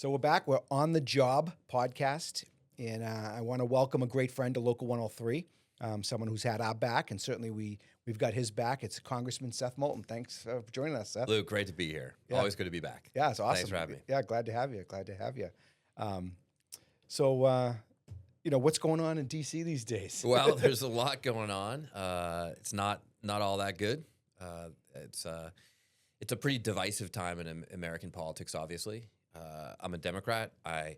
So we're back. We're on the job podcast, and I want to welcome a great friend to Local 103, someone who's had our back, and certainly we've got his back. It's Congressman Seth Moulton. Thanks for joining us, Seth. Luke, great to be here. Yeah. Always good to be back. Yeah, it's awesome. Thanks for having me. Yeah, glad to have you. Glad to have you. What's going on in D.C. these days? Well, there's a lot going on. It's not all that good. It's a pretty divisive time in American politics, obviously. I'm a Democrat. I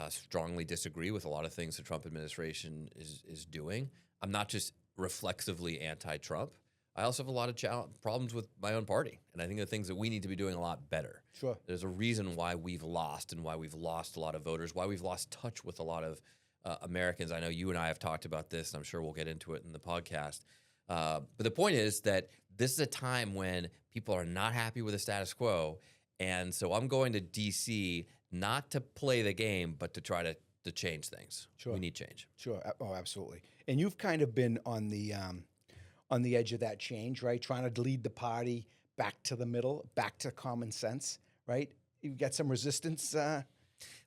strongly disagree with a lot of things the Trump administration is doing. I'm not just reflexively anti-Trump. I also have a lot of problems with my own party, and I think the things that we need to be doing a lot better. Sure. There's a reason why we've lost and why we've lost a lot of voters, why we've lost touch with a lot of Americans. I know you and I have talked about this, and I'm sure we'll get into it in the podcast. But the point is that this is a time when people are not happy with the status quo, and so I'm going to D.C. not to play the game, but to try to change things. Sure. We need change. Sure. Oh, absolutely. And you've kind of been on the edge of that change, right? Trying to lead the party back to the middle, back to common sense, right? You've got some resistance.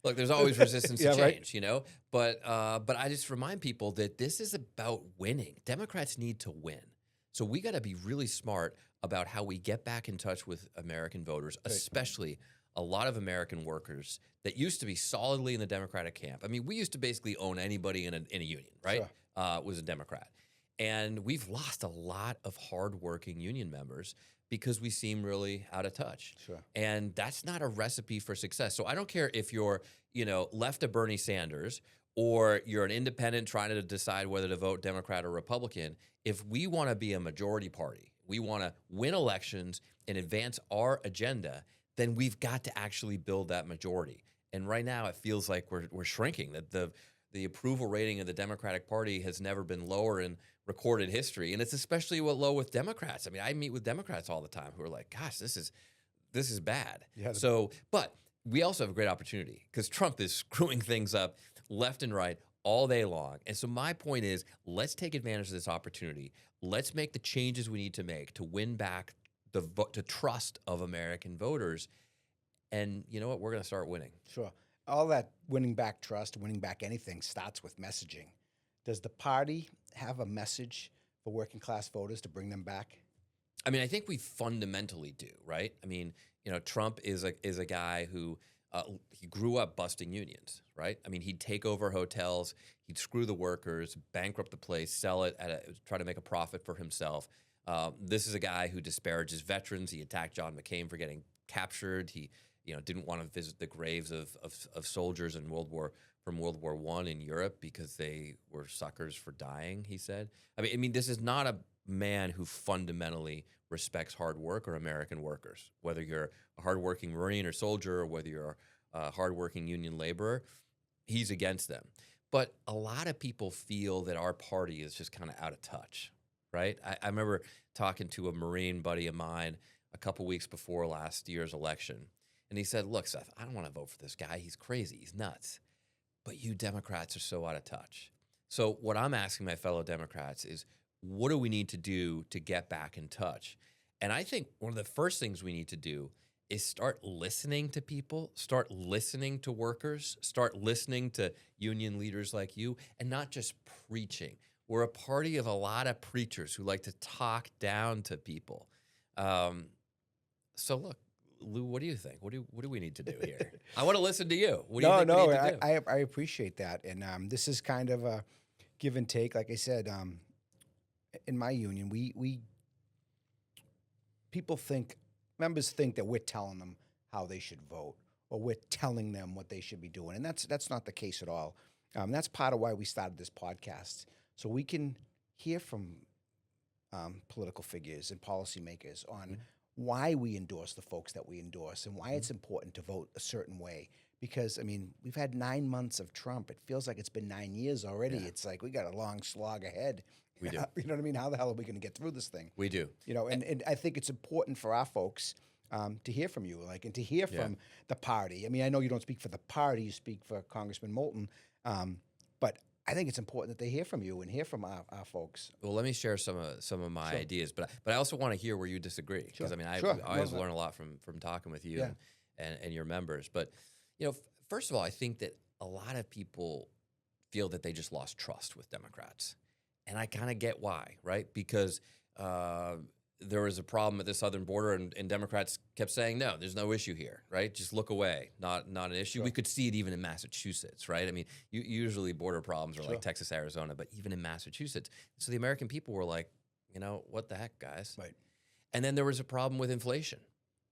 Look, there's always resistance Yeah, to change, right. you know? But I just remind people that this is about winning. Democrats need to win. So we got to be really smart about how we get back in touch with American voters, especially a lot of American workers that used to be solidly in the Democratic camp. I mean, we used to basically own anybody in a union, right? Sure. Was a Democrat. And we've lost a lot of hardworking union members because we seem really out of touch. Sure. And that's not a recipe for success. So I don't care if you're, left of Bernie Sanders or you're an independent trying to decide whether to vote Democrat or Republican. If we want to be a majority party, we want to win elections and advance our agenda, then we've got to actually build that majority. And right now it feels like we're shrinking. That the approval rating of the Democratic Party has never been lower in recorded history, and it's especially low with Democrats. I mean, I meet with Democrats all the time who are like, "Gosh, this is bad." Yeah. But we also have a great opportunity because Trump is screwing things up left and right all day long. And so my point is, let's take advantage of this opportunity. Let's make the changes we need to make to win back the trust of American voters. And you know what? We're going to start winning. Sure. All that winning back trust, winning back anything starts with messaging. Does the party have a message for working class voters to bring them back? I mean, I think we fundamentally do, right? I mean, Trump is a guy who he grew up busting unions, right? I mean, he'd take over hotels, he'd screw the workers, bankrupt the place, sell it, try to make a profit for himself. This is a guy who disparages veterans. He attacked John McCain for getting captured. He didn't want to visit the graves of soldiers in World War I in Europe because they were suckers for dying, he said. I mean, this is not a man who fundamentally respects hard work or American workers. Whether you're a hardworking Marine or soldier or whether you're a hardworking union laborer, he's against them. But a lot of people feel that our party is just kind of out of touch, right? I remember talking to a Marine buddy of mine a couple weeks before last year's election. And he said, "Look, Seth, I don't want to vote for this guy. He's crazy. He's nuts. But you Democrats are so out of touch." So what I'm asking my fellow Democrats is, what do we need to do to get back in touch? And I think one of the first things we need to do is start listening to people, start listening to workers, start listening to union leaders like you, and not just preaching. We're a party of a lot of preachers who like to talk down to people. So look, Lou, what do you think? What do we need to do here? I want to listen to you. What do you think we need to do? I appreciate that. And this is kind of a give and take. Like I said, in my union, members think that we're telling them how they should vote or we're telling them what they should be doing. And that's not the case at all. That's part of why we started this podcast. So we can hear from political figures and policymakers on why we endorse the folks that we endorse and why it's important to vote a certain way. Because, I mean, we've had 9 months of Trump. It feels like it's been 9 years already. Yeah. It's like we got a long slog ahead. We do. You know what I mean? How the hell are we going to get through this thing? We do. And I think it's important for our folks to hear from you, and to hear from the party. I mean, I know you don't speak for the party. You speak for Congressman Moulton. But I think it's important that they hear from you and hear from our folks. Well, let me share some of my ideas, but I also want to hear where you disagree, because I mean, I always learn a lot from talking with you and your members. But first of all, I think that a lot of people feel that they just lost trust with Democrats. And I kind of get why, right? Because there was a problem at the southern border, and Democrats kept saying, no, there's no issue here, right? Just look away, not an issue. Sure. We could see it even in Massachusetts, right? I mean, usually border problems are Sure. like Texas, Arizona, but even in Massachusetts. So the American people were like, what the heck, guys? Right. And then there was a problem with inflation.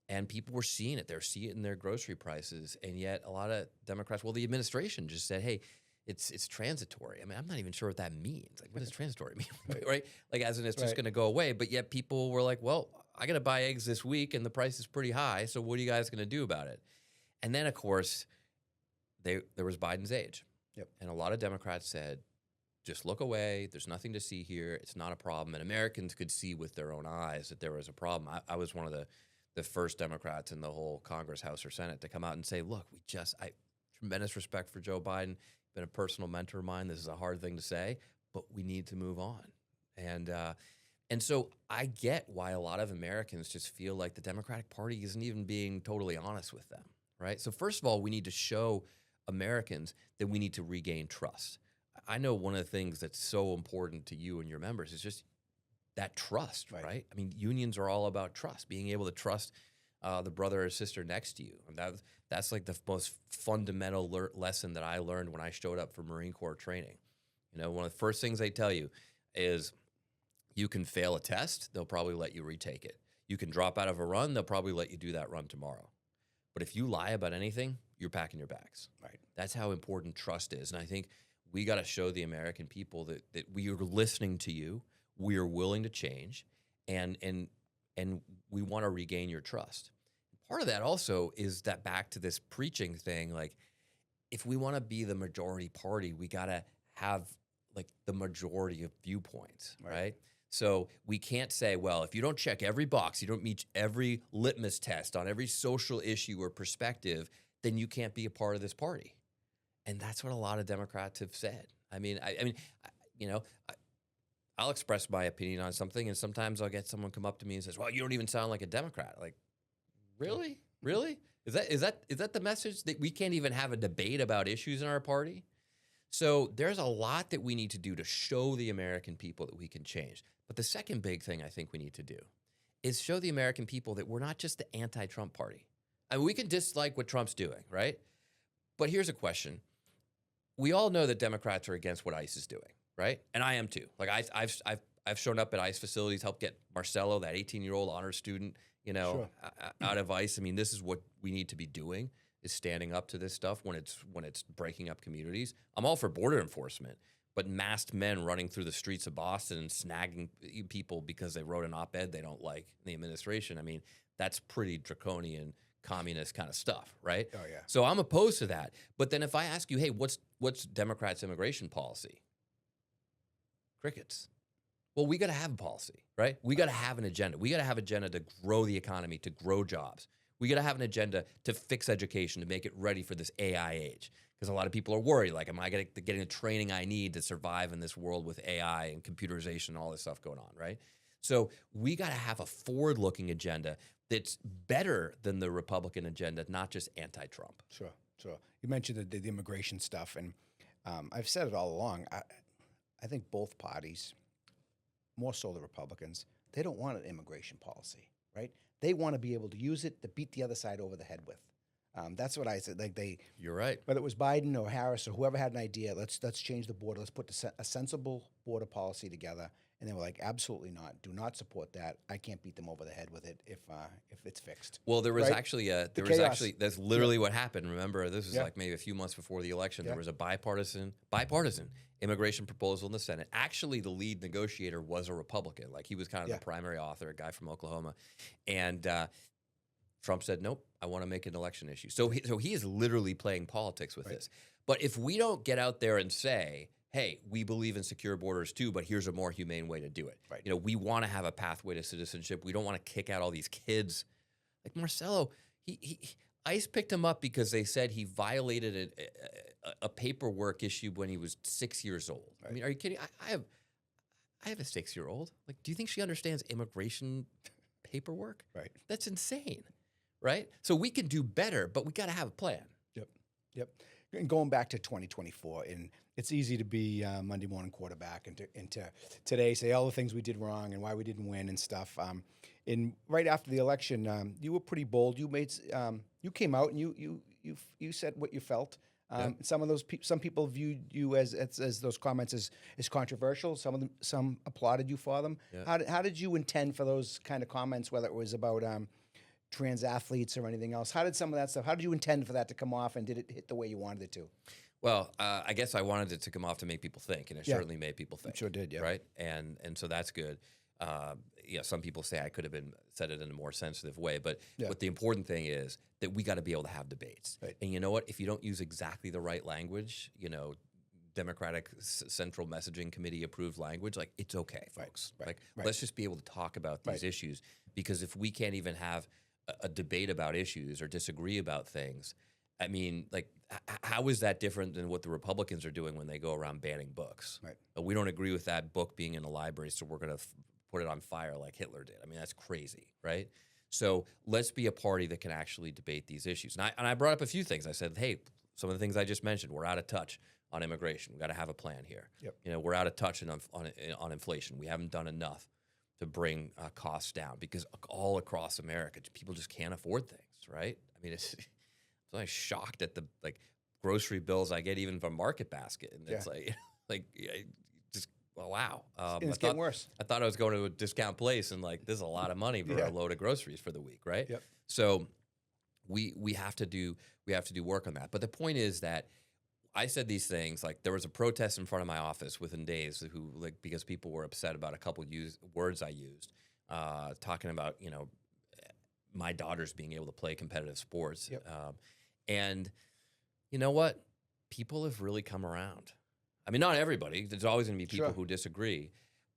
And people were seeing it. They're seeing it in their grocery prices. And yet a lot of Democrats, well, the administration just said, hey, it's transitory. I mean, I'm not even sure what that means. Like, what does transitory mean, right? Like, as in it's just going to go away. But yet people were like, well, I got to buy eggs this week, and the price is pretty high. So what are you guys going to do about it? And then, of course, there was Biden's age. Yep. And a lot of Democrats said, just look away. There's nothing to see here. It's not a problem. And Americans could see with their own eyes that there was a problem. I was one of the first Democrats in the whole Congress, House, or Senate to come out and say, look, tremendous respect for Joe Biden, been a personal mentor of mine. This is a hard thing to say, but we need to move on. And so I get why a lot of Americans just feel like the Democratic Party isn't even being totally honest with them, right? So first of all, we need to show Americans that we need to regain trust. I know one of the things that's so important to you and your members is just that trust, right? I mean, unions are all about trust, being able to trust the brother or sister next to you. And that's like the most fundamental lesson that I learned when I showed up for Marine Corps training. One of the first things they tell you is you can fail a test, they'll probably let you retake it. You can drop out of a run, they'll probably let you do that run tomorrow. But if you lie about anything, you're packing your bags. Right. That's how important trust is. And I think we got to show the American people that we are listening to you, we are willing to change, and we want to regain your trust. Part of that also is that back to this preaching thing, like if we want to be the majority party, we got to have like the majority of viewpoints, right? So we can't say, well, if you don't check every box, you don't meet every litmus test on every social issue or perspective, then you can't be a part of this party. And that's what a lot of Democrats have said. I'll express my opinion on something, and sometimes I'll get someone come up to me and says, well, you don't even sound like a Democrat. Like, really? Really? Is that the message, that we can't even have a debate about issues in our party? So there's a lot that we need to do to show the American people that we can change. But the second big thing I think we need to do is show the American people that we're not just the anti-Trump party. I mean, we can dislike what Trump's doing, right? But here's a question. We all know that Democrats are against what ICE is doing, right? And I am too. Like I've shown up at ICE facilities, helped get Marcelo, that 18-year-old honor student, out of ICE. I mean, this is what we need to be doing, is standing up to this stuff when it's breaking up communities. I'm all for border enforcement, but masked men running through the streets of Boston and snagging people because they wrote an op-ed they don't like in the administration, I mean, that's pretty draconian communist kind of stuff, right? Oh, yeah. So I'm opposed to that. But then if I ask you, hey, what's Democrats' immigration policy? Crickets. Well, we got to have a policy, right? We got to have an agenda. We got to have an agenda to grow the economy, to grow jobs. We got to have an agenda to fix education, to make it ready for this AI age. Because a lot of people are worried, like, am I getting the training I need to survive in this world with AI and computerization and all this stuff going on, right? So we got to have a forward-looking agenda that's better than the Republican agenda, not just anti-Trump. Sure. You mentioned the immigration stuff, and I've said it all along. I think both parties, more so the Republicans, they don't want an immigration policy, right? They want to be able to use it to beat the other side over the head with. That's what I said. Like You're right. Whether it was Biden or Harris or whoever had an idea, let's change the border. Let's put a sensible border policy together. And they were like, absolutely not. Do not support that. I can't beat them over the head with it if it's fixed. Well, there was right? that's literally what happened. Remember, this was like maybe a few months before the election. There was a bipartisan immigration proposal in the Senate. Actually, the lead negotiator was a Republican. Like, he was kind of the primary author, a guy from Oklahoma. And Trump said, nope, I want to make an election issue. So he is literally playing politics with this. But if we don't get out there and say, hey, we believe in secure borders too, but here's a more humane way to do it. Right. We want to have a pathway to citizenship. We don't want to kick out all these kids. Like Marcelo, ICE picked him up because they said he violated a paperwork issue when he was 6 years old. Right. I mean, are you kidding? I have a 6-year-old. Like, do you think she understands immigration paperwork? Right. That's insane, right? So we can do better, but we got to have a plan. Yep. Yep. And going back to 2024, and it's easy to be Monday morning quarterback into today, say all the things we did wrong and why we didn't win and stuff. And right after the election, you were pretty bold. You came out and you said what you felt. Some people viewed you as those comments as controversial. Some applauded you for them. Yeah. How did you intend for those kind of comments, whether it was about trans athletes or anything else? How did some of that stuff? How did you intend for that to come off, and did it hit the way you wanted it to? Well, I guess I wanted it to come off to make people think, and it certainly made people think. It sure did, yeah. Right, and so that's good. Some people say I could have said it in a more sensitive way, but the important thing is that we got to be able to have debates. Right. And you know what? If you don't use exactly the right language, Democratic Central Messaging Committee approved language, like, it's okay, folks. Let's just be able to talk about these issues, because if we can't even have a debate about issues or disagree about things, I mean, like, how is that different than what the Republicans are doing when they go around banning books? Right. We don't agree with that book being in a library, so we're going to put it on fire like Hitler did. I mean, that's crazy, right? So let's be a party that can actually debate these issues. And I brought up a few things. I said, hey, some of the things I just mentioned, we're out of touch on immigration. We've got to have a plan here. Yep. We're out of touch on inflation. We haven't done enough to bring costs down, because all across America, people just can't afford things, right? I mean, I'm shocked at the grocery bills I get even from Market Basket, and it's wow. It's getting worse. I thought I was going to a discount place, and this is a lot of money for a load of groceries for the week, right? Yep. So we have to do work on that. But the point is that I said these things, like there was a protest in front of my office within days because people were upset about a couple words I used, talking about my daughters being able to play competitive sports. Yep. And you know what? People have really come around. I mean, not everybody. There's always going to be people who disagree.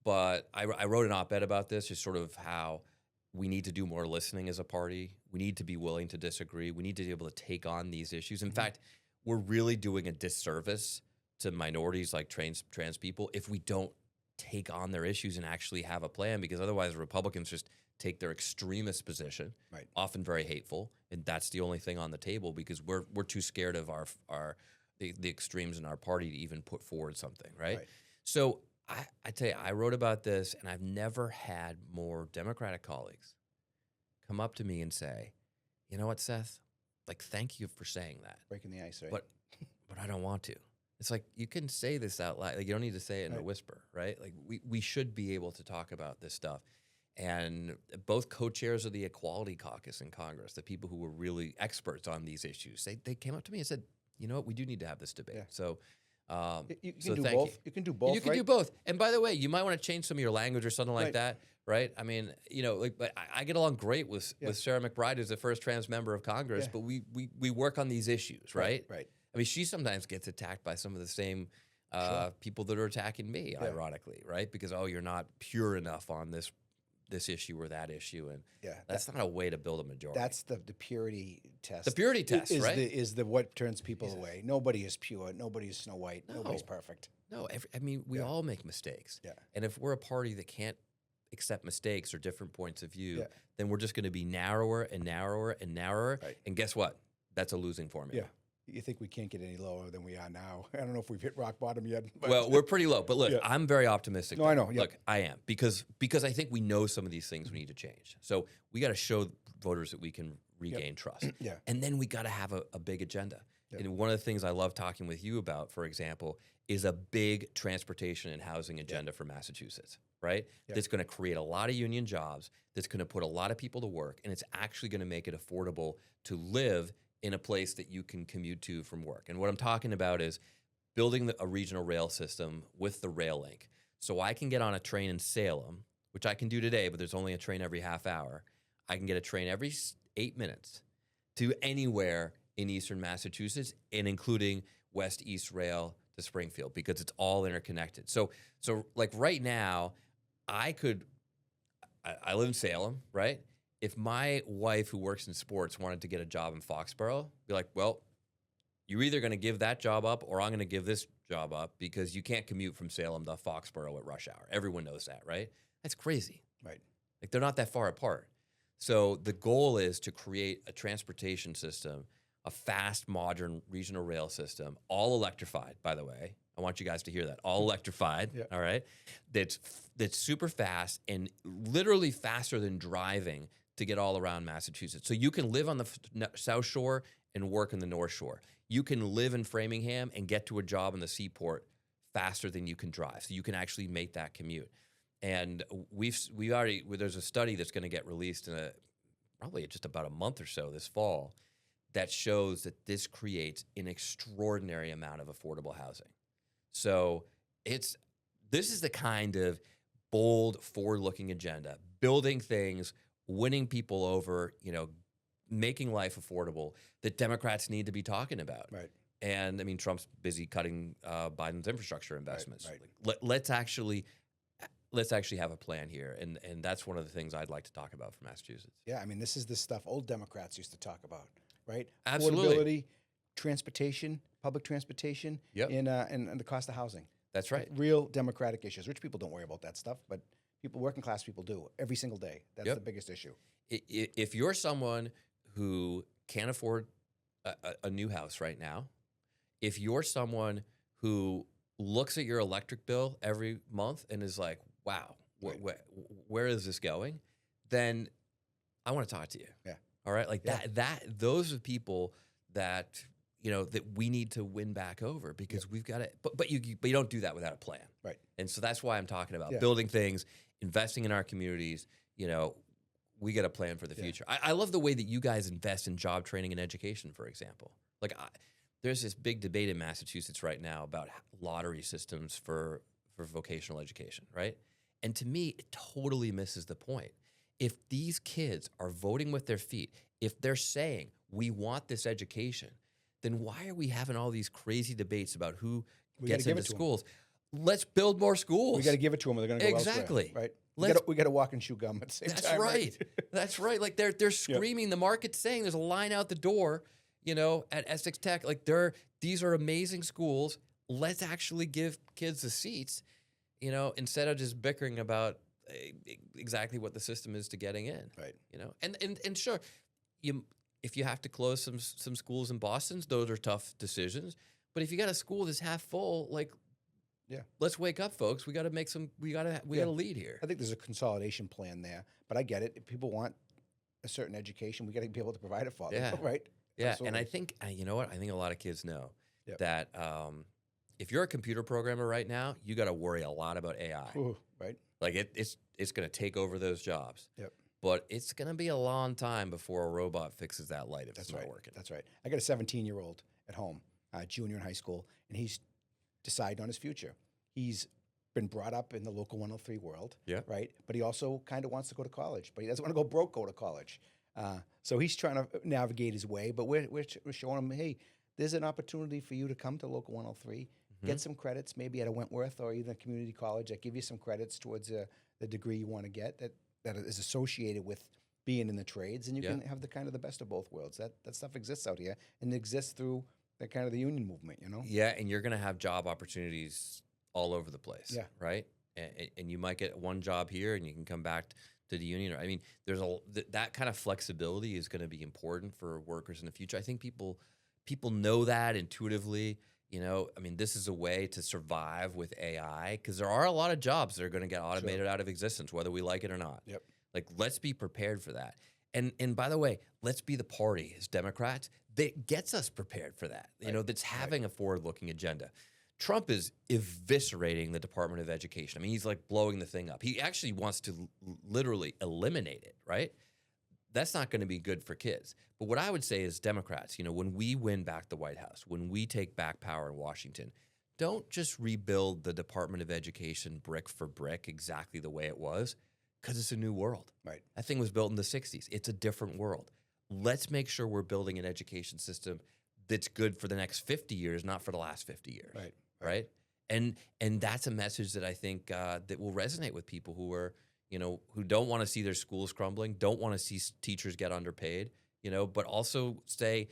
But I wrote an op-ed about this, just sort of how we need to do more listening as a party. We need to be willing to disagree. We need to be able to take on these issues. In fact, we're really doing a disservice to minorities like trans people if we don't take on their issues and actually have a plan, because otherwise Republicans just take their extremist position, often very hateful, and that's the only thing on the table, because we're too scared of the extremes in our party to even put forward something, right? So I tell you, I wrote about this, and I've never had more Democratic colleagues come up to me and say, you know what, Seth, thank you for saying that. Breaking the ice, right? But I don't want to. It's like, you can say this out loud. You don't need to say it in a whisper, right? We should be able to talk about this stuff. And both co-chairs of the Equality Caucus in Congress, the people who were really experts on these issues, they came up to me and said, you know what, we do need to have this debate. Yeah. So you can do both. You can do both. You can do both. And by the way, you might want to change some of your language or something like that, right? I mean, but I get along great with Sarah McBride, who's the first trans member of Congress, but we work on these issues, right? Right. I mean, she sometimes gets attacked by some of the same people that are attacking me, ironically, right? Because, you're not pure enough on this issue or that issue, and that's not a way to build a majority. That's the purity test. The purity test, right? Is what turns people away. Nobody is pure. Nobody is Snow White. No. Nobody's perfect. No, we all make mistakes. Yeah. And if we're a party that can't accept mistakes or different points of view, then we're just going to be narrower and narrower and narrower. Right. And guess what? That's a losing formula. Yeah. You think we can't get any lower than we are now? I don't know if we've hit rock bottom yet. But well, we're pretty low. But look, I'm very optimistic. No, I know. Look, I am. Because I think we know some of these things we need to change. So we got to show voters that we can regain trust. Yeah. And then we got to have a big agenda. And one of the things I love talking with you about, for example, is a big transportation and housing agenda for Massachusetts, right? That's going to create a lot of union jobs, that's going to put a lot of people to work, and it's actually going to make it affordable to live in a place that you can commute to from work. And what I'm talking about is building a regional rail system with the rail link. So I can get on a train in Salem, which I can do today, but there's only a train every half hour. I can get a train every 8 minutes to anywhere in eastern Massachusetts, and including West-East Rail to Springfield, because it's all interconnected. So right now, I live in Salem, right? If my wife, who works in sports, wanted to get a job in Foxborough, be like, well, you're either going to give that job up or I'm going to give this job up, because you can't commute from Salem to Foxborough at rush hour. Everyone knows that, right? That's crazy. Right. They're not that far apart. So the goal is to create a transportation system a fast, modern regional rail system, all electrified, by the way. I want you guys to hear that. All electrified, Yeah. all right? That's super fast and literally faster than driving to get all around Massachusetts. So you can live on the South Shore and work in the North Shore. You can live in Framingham and get to a job in the seaport faster than you can drive. So you can actually make that commute. And we already, there's a study that's going to get released in probably just about a month or so this fall that shows that this creates an extraordinary amount of affordable housing. So this is the kind of bold, forward-looking agenda, building things, winning people over, making life affordable that Democrats need to be talking about. Right. And I mean, Trump's busy cutting Biden's infrastructure investments. Right. Like, let's actually have a plan here, and that's one of the things I'd like to talk about for Massachusetts. Yeah, I mean, this is the stuff old Democrats used to talk about, right? Absolutely. Affordability, transportation, public transportation, Yep. and the cost of housing. That's right. Real democratic issues. Rich people don't worry about that stuff, but working class people do every single day. That's Yep. the biggest issue. If you're someone who can't afford a new house right now, if you're someone who looks at your electric bill every month and is like, wow, Right. where is this going? Then I want to talk to you. Yeah. All right. Like Yeah. those are people that, that we need to win back over because we've got it. But you don't do that without a plan. Right. And so that's why I'm talking about Yeah. building things, investing in our communities. We got a plan for the future. I love the way that you guys invest in job training and education, for example. Like there's this big debate in Massachusetts right now about lottery systems for vocational education, right? And to me, it totally misses the point. If these kids are voting with their feet, if they're saying, we want this education, then why are we having all these crazy debates about who gets into schools? Let's build more schools. We got to give it to them, or they're going to go Exactly. elsewhere, right? We got to walk and chew gum at the same That's time. right. That's right. Like they're screaming. The market's saying there's a line out the door, at Essex Tech. Like these are amazing schools. Let's actually give kids the seats, instead of just bickering about exactly what the system is to getting in. Right. And sure, if you have to close some schools in Boston, those are tough decisions. But if you got a school that's half full, let's wake up, folks. We got to make we got to lead here. I think there's a consolidation plan there, but I get it. If people want a certain education, we got to be able to provide it for them, Yeah. right? Yeah, Absolutely. and I think you know what? I think a lot of kids know Yep. that if you're a computer programmer right now, you got to worry a lot about AI. Ooh, right? Like it's going to take over those jobs. Yep. But it's going to be a long time before a robot fixes that light if it's not working. That's right. I got a 17-year-old at home, junior in high school, and he's decided on his future. He's been brought up in the local 103 world, right? But he also kind of wants to go to college, but he doesn't want to go broke, go to college. So he's trying to navigate his way, but we're showing him, hey, there's an opportunity for you to come to local 103, get some credits, maybe at a Wentworth or even a community college that give you some credits towards the degree you want to get that is associated with being in the trades, and you can have the best of both worlds. That stuff exists out here, and it exists through the kind of the union movement, Yeah, and you're going to have job opportunities all over the place, right? And you might get one job here, and you can come back to the union. I mean, there's that kind of flexibility is going to be important for workers in the future. I think people know that intuitively. I mean, this is a way to survive with AI because there are a lot of jobs that are going to get automated out of existence, whether we like it or not. Yep. Like, let's be prepared for that. And by the way, let's be the party as Democrats that gets us prepared for that. That's having a forward-looking agenda. Trump is eviscerating the Department of Education. I mean, he's like blowing the thing up. He actually wants to literally eliminate it, right? That's not going to be good for kids. But what I would say is Democrats, when we win back the White House, when we take back power in Washington, don't just rebuild the Department of Education brick for brick exactly the way it was, because it's a new world. Right. That thing was built in the 60s. It's a different world. Let's make sure we're building an education system that's good for the next 50 years, not for the last 50 years. Right? And that's a message that I think that will resonate with people who are, who don't want to see their schools crumbling, don't want to see teachers get underpaid, but also say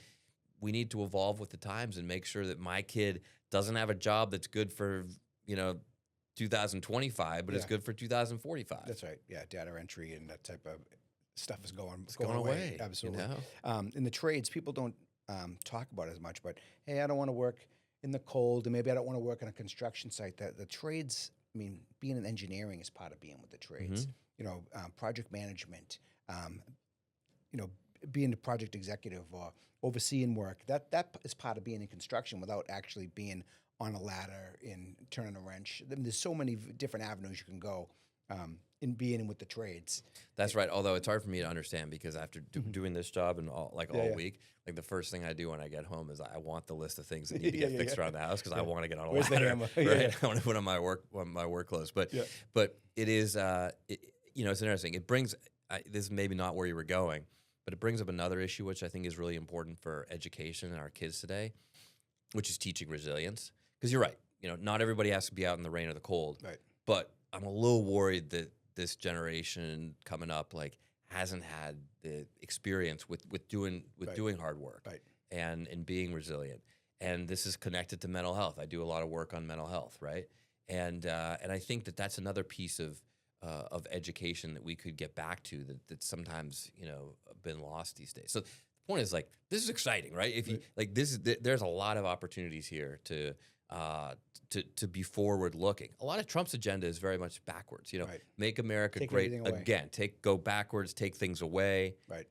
we need to evolve with the times and make sure that my kid doesn't have a job that's good for, 2025, but it's good for 2045. That's right. Yeah, data entry and that type of stuff is going away. Absolutely. You know? In the trades, people don't talk about it as much. But hey, I don't want to work in the cold, and maybe I don't want to work on a construction site. The trades, I mean, being in engineering is part of being with the trades. Project management, being a project executive or overseeing work. That is part of being in construction without actually being on a ladder and turning a wrench. I mean, there's so many different avenues you can go in being with the trades. That's right. Although it's hard for me to understand because after doing this job and all week, like the first thing I do when I get home is I want the list of things that need to get fixed around the house because I want to get on a Where's the ladder. hammer? Right? I want to put on my work clothes. But it is it's interesting. It brings this is maybe not where you were going, but it brings up another issue which I think is really important for education and our kids today, which is teaching resilience. Because you're right. Not everybody has to be out in the rain or the cold. Right. But I'm a little worried that this generation coming up hasn't had the experience with doing hard work and being resilient. And this is connected to mental health. I do a lot of work on mental health, right? And I think that's another piece of education that we could get back to that sometimes been lost these days. So the point is this is exciting, right? If you there's a lot of opportunities here to be forward looking. A lot of Trump's agenda is very much backwards. Make America great again. Go backwards, take things away. Right.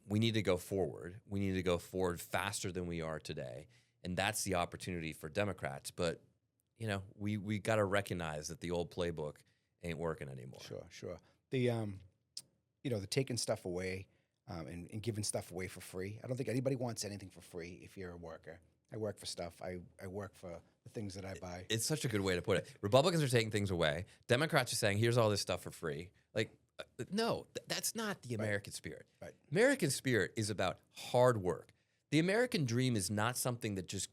We need to go forward. We need to go forward faster than we are today, and that's the opportunity for Democrats. But we got to recognize that the old playbook ain't working anymore. Sure. The the taking stuff away and giving stuff away for free. I don't think anybody wants anything for free if you're a worker. I work for stuff. I work for the things that I buy. It's such a good way to put it. Republicans are taking things away. Democrats are saying, here's all this stuff for free. No, that's not the American spirit. Right. American spirit is about hard work. The American dream is not something that just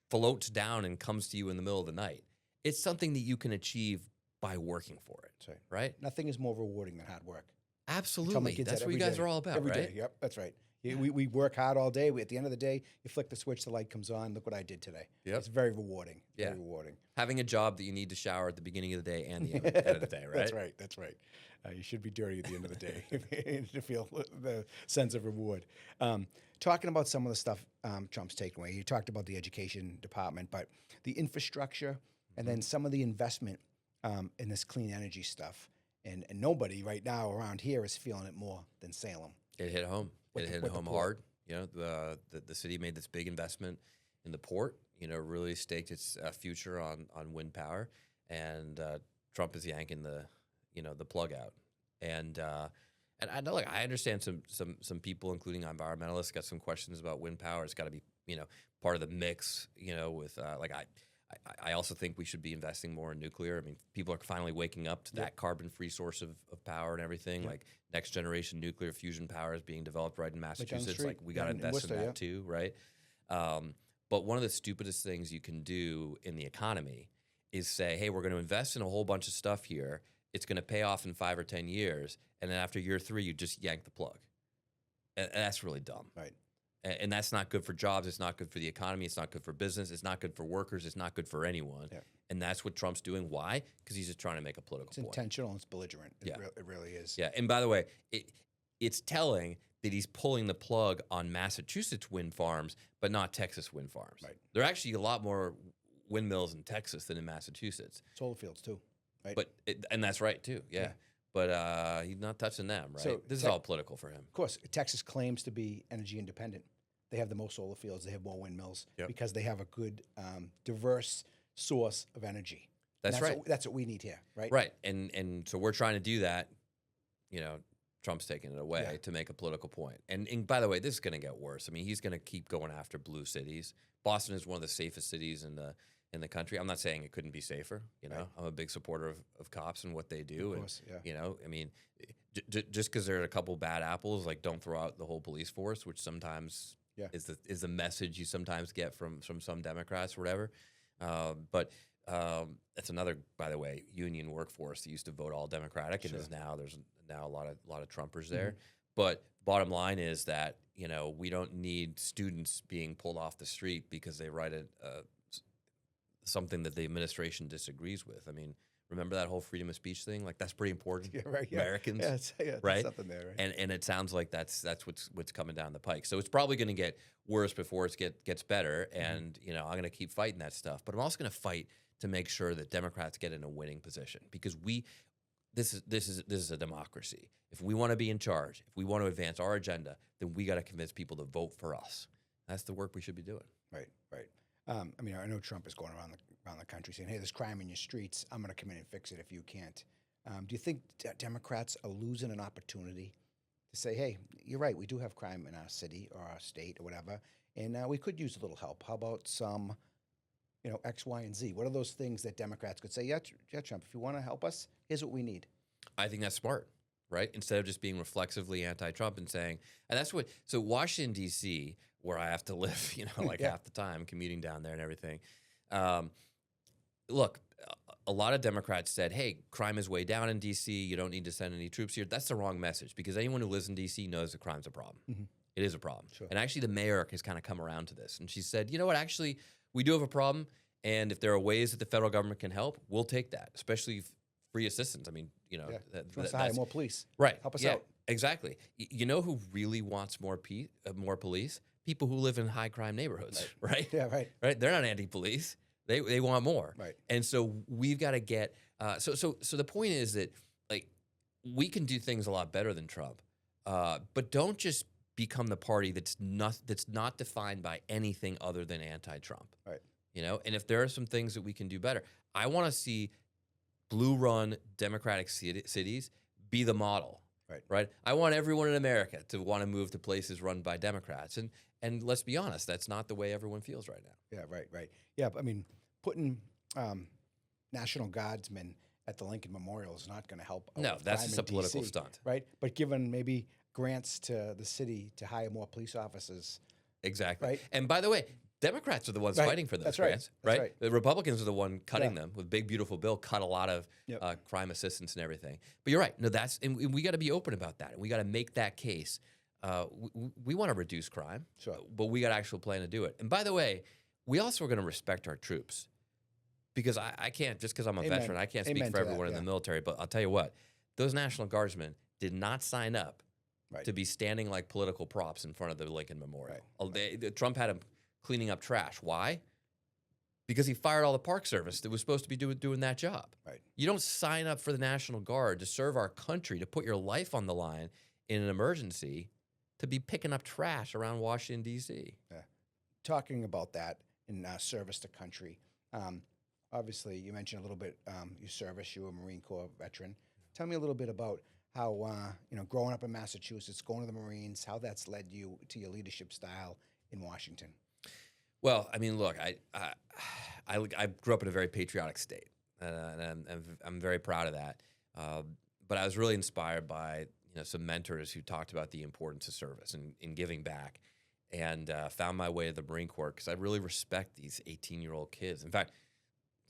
floats down and comes to you in the middle of the night. It's something that you can achieve by working for it. That's right? Nothing is more rewarding than hard work. Absolutely. That's what you guys are all about, every right? Day. Yep, that's right. We work hard all day. At the end of the day, you flick the switch, the light comes on. Look what I did today. Yep. It's very rewarding. Very rewarding. Having a job that you need to shower at the beginning of the day and the end of the day, right? That's right. You should be dirty at the end of the day to feel the sense of reward. Talking about some of the stuff Trump's taken away, you talked about the education department, but the infrastructure and then some of the investment in this clean energy stuff. And nobody right now around here is feeling it more than Salem. It hit home. It hit home hard. The city made this big investment in the port. Really staked its future on wind power, and Trump is yanking the plug out. And I know, I understand some people, including environmentalists, got some questions about wind power. It's got to be part of the mix. With I also think we should be investing more in nuclear. I mean, people are finally waking up to that carbon-free source of power and everything. Like next generation nuclear fusion power is being developed right in Massachusetts. We got to invest in that too, right? But one of the stupidest things you can do in the economy is say, hey, we're going to invest in a whole bunch of stuff here. It's going to pay off in 5 or 10 years. And then after year 3, you just yank the plug. And that's really dumb. Right. And that's not good for jobs. It's not good for the economy. It's not good for business. It's not good for workers. It's not good for anyone. Yeah. And that's what Trump's doing. Why? Because he's just trying to make a political point. It's intentional and it's belligerent. It really is. Yeah. And by the way, it's telling that he's pulling the plug on Massachusetts wind farms, but not Texas wind farms. Right. There are actually a lot more windmills in Texas than in Massachusetts. Solar fields too. Right. And that's right too. Yeah. But he's not touching them, right? So this is all political for him. Of course, Texas claims to be energy independent. They have the most solar fields. They have more windmills because they have a good, diverse source of energy. That's right. That's what we need here, right? Right. And so we're trying to do that. Trump's taking it away to make a political point. And by the way, this is going to get worse. I mean, he's going to keep going after blue cities. Boston is one of the safest cities in the country. I'm not saying it couldn't be safer. I'm a big supporter of cops and what they do. Of course, I mean, just because there are a couple bad apples, don't throw out the whole police force, which sometimes is the message you sometimes get from some Democrats or whatever. But that's another, by the way, union workforce that used to vote all Democratic and there's now a lot of Trumpers there. Mm-hmm. But bottom line is that we don't need students being pulled off the street because they write something that the administration disagrees with. I mean, Remember that whole freedom of speech thing? Like that's pretty important. Yeah, right. Yeah. Americans, There's right? something there, right? And it sounds like that's what's coming down the pike. So it's probably going to get worse before it gets better. And I'm going to keep fighting that stuff. But I'm also going to fight to make sure that Democrats get in a winning position because this is a democracy. If we want to be in charge, if we want to advance our agenda, then we got to convince people to vote for us. That's the work we should be doing. Right. I know Trump is going around the country saying, "Hey, there's crime in your streets. I'm going to come in and fix it if you can't." Do you think Democrats are losing an opportunity to say, "Hey, you're right. We do have crime in our city or our state or whatever, and we could use a little help. How about some, X, Y, and Z? What are those things that Democrats could say? Yeah, Trump. If you want to help us, here's what we need." I think that's smart, right? Instead of just being reflexively anti-Trump and saying, and that's what. So Washington D.C., where I have to live, half the time commuting down there and everything. Look, a lot of Democrats said, hey, crime is way down in D.C. You don't need to send any troops here. That's the wrong message because anyone who lives in D.C. knows that crime's a problem. Mm-hmm. It is a problem. Sure. And actually, the mayor has kind of come around to this. And she said, you know what, actually, we do have a problem. And if there are ways that the federal government can help, we'll take that, especially free assistance. I mean, let's hire more police. Right. Help us out. Exactly. You know who really wants more police? People who live in high crime neighborhoods, right? Yeah, right. Right. They're not anti-police. They want more. Right. And so we've got to get. So the point is that we can do things a lot better than Trump, but don't just become the party that's not defined by anything other than anti-Trump. Right. And if there are some things that we can do better, I want to see blue-run Democratic cities be the model. Right. I want everyone in America to want to move to places run by Democrats. And let's be honest, that's not the way everyone feels right now. Yeah, right. Yeah, I mean, putting National Guardsmen at the Lincoln Memorial is not going to help. No, that's just a political DC, stunt. Right? But given maybe grants to the city to hire more police officers. Exactly. Right? And by the way, Democrats are the ones fighting for those grants, right? The Republicans are the one cutting them with Big Beautiful Bill, cut a lot of crime assistance and everything. But you're right. No, and we got to be open about that. And we got to make that case. We want to reduce crime, but we got an actual plan to do it. And by the way, we also are going to respect our troops because I can't, just because I'm a veteran, I can't speak for everyone in the military, but I'll tell you what, those National Guardsmen did not sign up to be standing like political props in front of the Lincoln Memorial. Trump had them cleaning up trash. Why? Because he fired all the Park Service that was supposed to be doing that job. Right. You don't sign up for the National Guard to serve our country, to put your life on the line in an emergency, to be picking up trash around Washington, D.C. Yeah. Talking about that in service to country, obviously you mentioned a little bit your service, you were a Marine Corps veteran. Tell me a little bit about how, growing up in Massachusetts, going to the Marines, how that's led you to your leadership style in Washington. Well, I mean, look, I grew up in a very patriotic state, and I'm very proud of that. But I was really inspired by some mentors who talked about the importance of service and giving back, and found my way to the Marine Corps because I really respect these 18-year-old kids. In fact,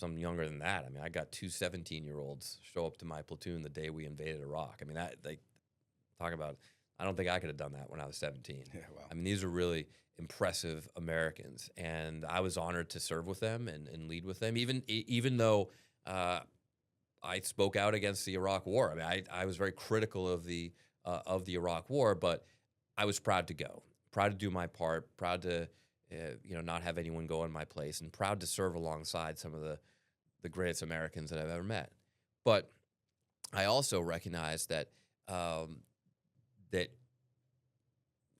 some younger than that. I mean, I got two 17-year-olds show up to my platoon the day we invaded Iraq. I mean, talk about. I don't think I could have done that when I was 17. Yeah, wow. I mean, these are really impressive Americans, and I was honored to serve with them and lead with them, even though I spoke out against the Iraq War. I mean, I was very critical of the Iraq War, but I was proud to go, proud to do my part, proud to not have anyone go in my place, and proud to serve alongside some of the greatest Americans that I've ever met. But I also recognize that that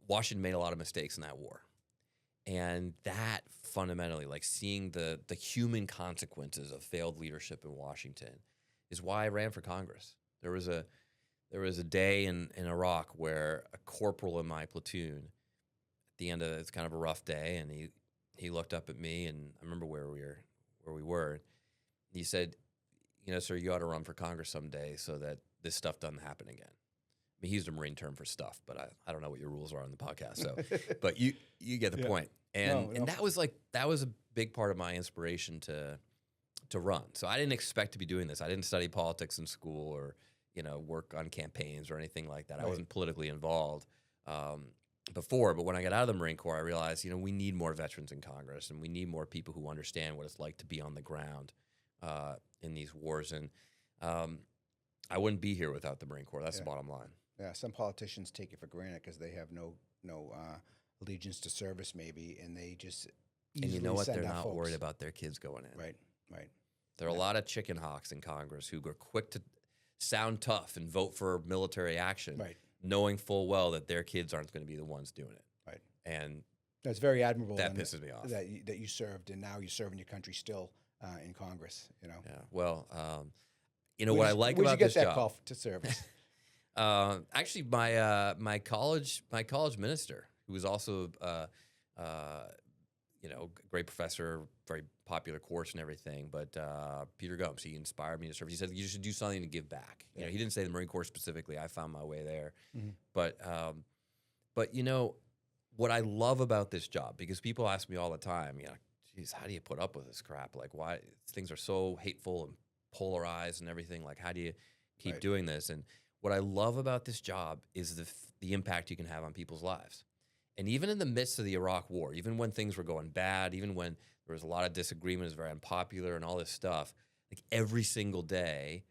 Washington made a lot of mistakes in that war. And that fundamentally, like seeing the human consequences of failed leadership in Washington, is why I ran for Congress. There was a day in Iraq where a corporal in my platoon, at the end of it's kind of a rough day, and he looked up at me, and I remember where we were. He said, sir, you ought to run for Congress someday so that this stuff doesn't happen again. I mean, he used a Marine term for stuff, but I don't know what your rules are on the podcast. So, but you get the point. And and that was a big part of my inspiration to run. So I didn't expect to be doing this. I didn't study politics in school or work on campaigns or anything like that. Right. I wasn't politically involved before. But when I got out of the Marine Corps, I realized we need more veterans in Congress, and we need more people who understand what it's like to be on the ground in these wars. I wouldn't be here without the Marine Corps. That's the bottom line. Yeah, some politicians take it for granted because they have no allegiance to service, maybe, and they just And easily you know what? send They're out not folks. worried about their kids going in. Right, right. There are a lot of chicken hawks in Congress who are quick to sound tough and vote for military action, Right. knowing full well that their kids aren't going to be the ones doing it. Right. And That's very admirable. that and pisses me off. That you served, and now you're serving your country still in Congress. You know. Yeah. Well, what I like about this Where'd you get that job. call to service? Actually, my college minister, who was also great professor, very popular course and everything, but Peter Gomes, he inspired me to serve. He said you should do something to give back. You know, he didn't say the Marine Corps specifically. I found my way there, but what I love about this job, because people ask me all the time, geez, how do you put up with this crap? Like, why things are so hateful and polarized and everything? Like, how do you keep doing this? And what I love about this job is the impact you can have on people's lives. And even in the midst of the Iraq War, even when things were going bad, even when there was a lot of disagreement, it was very unpopular and all this stuff, like every single day,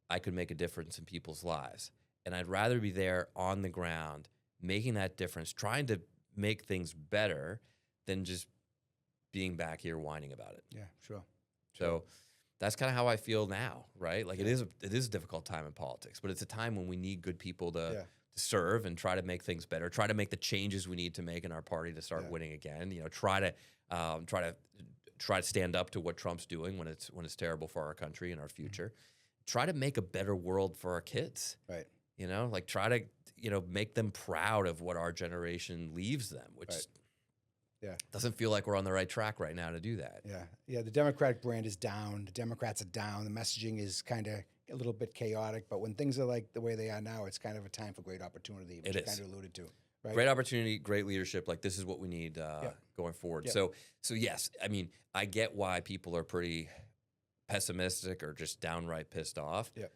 I could make a difference in people's lives. And I'd rather be there on the ground, making that difference, trying to make things better than just being back here whining about it. Yeah, sure. So that's kind of how I feel now, right? Like it is a difficult time in politics, but it's a time when we need good people to serve and try to make things better, try to make the changes we need to make in our party to start winning again. Try to stand up to what Trump's doing when it's terrible for our country and our future. Try to make a better world for our kids. Right. Try to make them proud of what our generation leaves them, which doesn't feel like we're on the right track right now to do that. Yeah. Yeah. The Democratic brand is down. The Democrats are down. The messaging is kind of a little bit chaotic, but when things are like the way they are now, it's kind of a time for great opportunity, which you kind of alluded to. Right? Great opportunity, great leadership. Like this is what we need going forward. Yeah. So yes, I mean, I get why people are pretty pessimistic or just downright pissed off. Yeah.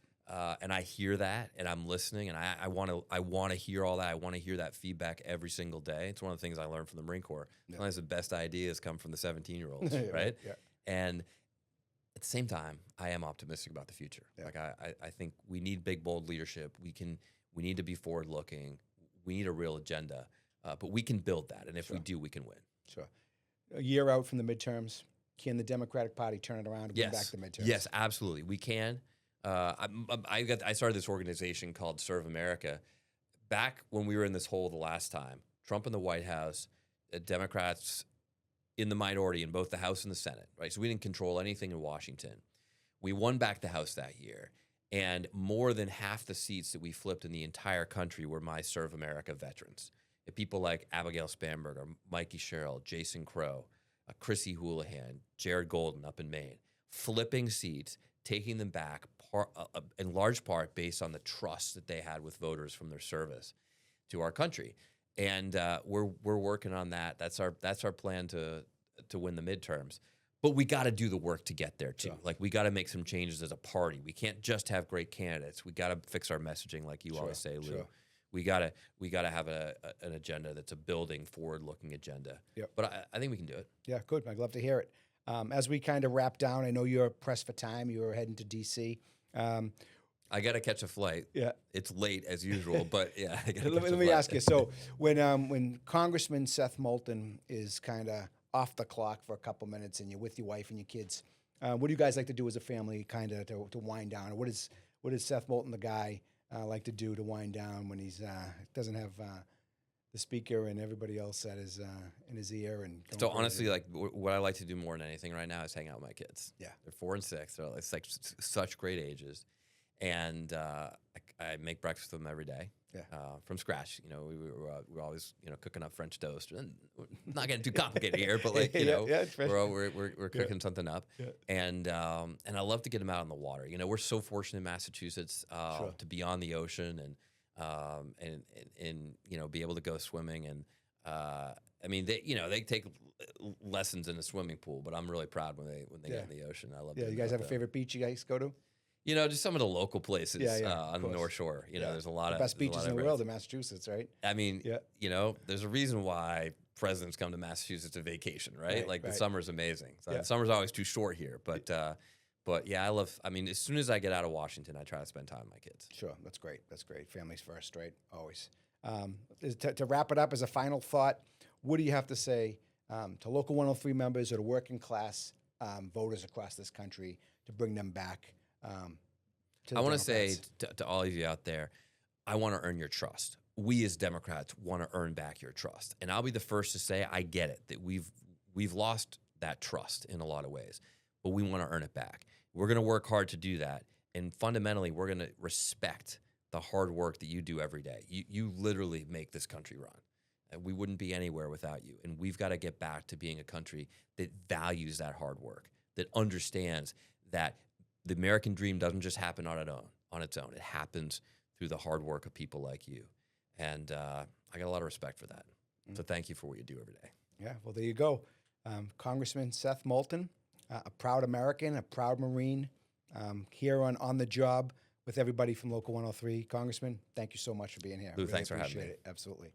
And I hear that, and I'm listening, and I want to hear all that. I want to hear that feedback every single day. It's one of the things I learned from the Marine Corps. Sometimes the best ideas come from the 17-year-olds, right? Yeah. And at the same time, I am optimistic about the future. Yeah. Like I think we need big, bold leadership. We need to be forward-looking. We need a real agenda, but we can build that, and if we do, we can win. Sure. A year out from the midterms, can the Democratic Party turn it around and bring back the midterms? Yes, absolutely. We can. I started this organization called Serve America back when we were in this hole the last time. Trump in the White House, Democrats in the minority in both the House and the Senate, right? So we didn't control anything in Washington. We won back the House that year, and more than half the seats that we flipped in the entire country were my Serve America veterans. People like Abigail Spanberger, Mikey Sherrill, Jason Crow, Chrissy Houlihan, Jared Golden up in Maine, flipping seats, taking them back in large part based on the trust that they had with voters from their service to our country. And we're working on that. That's our plan to win the midterms. But we got to do the work to get there too. Yeah. Like we got to make some changes as a party. We can't just have great candidates. We got to fix our messaging, like you always say, Lou. Sure. We gotta have an agenda that's a building, forward-looking agenda. Yep. But I think we can do it. Yeah, good. I'd love to hear it. As we kind of wrap down, I know you're pressed for time. You were heading to D.C. I got to catch a flight. Yeah, it's late as usual, but yeah. Let me ask you. So when Congressman Seth Moulton is kind of off the clock for a couple minutes, and you're with your wife and your kids, what do you guys like to do as a family, kind of to wind down? Or what is Seth Moulton, the guy, like to do to wind down when he's doesn't have the speaker and everybody else that is in his ear? And so honestly, like what I like to do more than anything right now is hang out with my kids. Yeah, they're 4 and 6. They're like such great ages, and I make breakfast with them every day. Yeah, from scratch. We're always cooking up French toast. And not getting too complicated here, but like we're cooking something up. Yeah. And I love to get them out on the water. We're so fortunate in Massachusetts to be on the ocean and be able to go swimming. And I mean they take lessons in the swimming pool, but I'm really proud when they get in the ocean. I love. Yeah, you guys have a favorite beach you guys go to? Just some of the local places on the North Shore. There's a lot of best beaches in the world in Massachusetts, right? I mean, there's a reason why presidents come to Massachusetts to vacation, right? The summer's amazing. So the summer's always too short here, but But yeah, I mean, as soon as I get out of Washington, I try to spend time with my kids. Sure, that's great. That's great. Families first, right? Always. To wrap it up as a final thought, what do you have to say to Local 103 members or to working class voters across this country to bring them back to the I want to say Democrats? to all of you out there, I want to earn your trust. We as Democrats want to earn back your trust. And I'll be the first to say I get it, that we've lost that trust in a lot of ways, but we want to earn it back. We're going to work hard to do that. And fundamentally, we're going to respect the hard work that you do every day. You literally make this country run. And we wouldn't be anywhere without you. And we've got to get back to being a country that values that hard work, that understands that the American dream doesn't just happen on its own. It happens through the hard work of people like you. And I got a lot of respect for that. So thank you for what you do every day. Yeah, well, there you go. Congressman Seth Moulton, a proud American, a proud Marine, here on the job with everybody from Local 103. Congressman, thank you so much for being here. Lou, Really thanks for having appreciate me. it. Absolutely.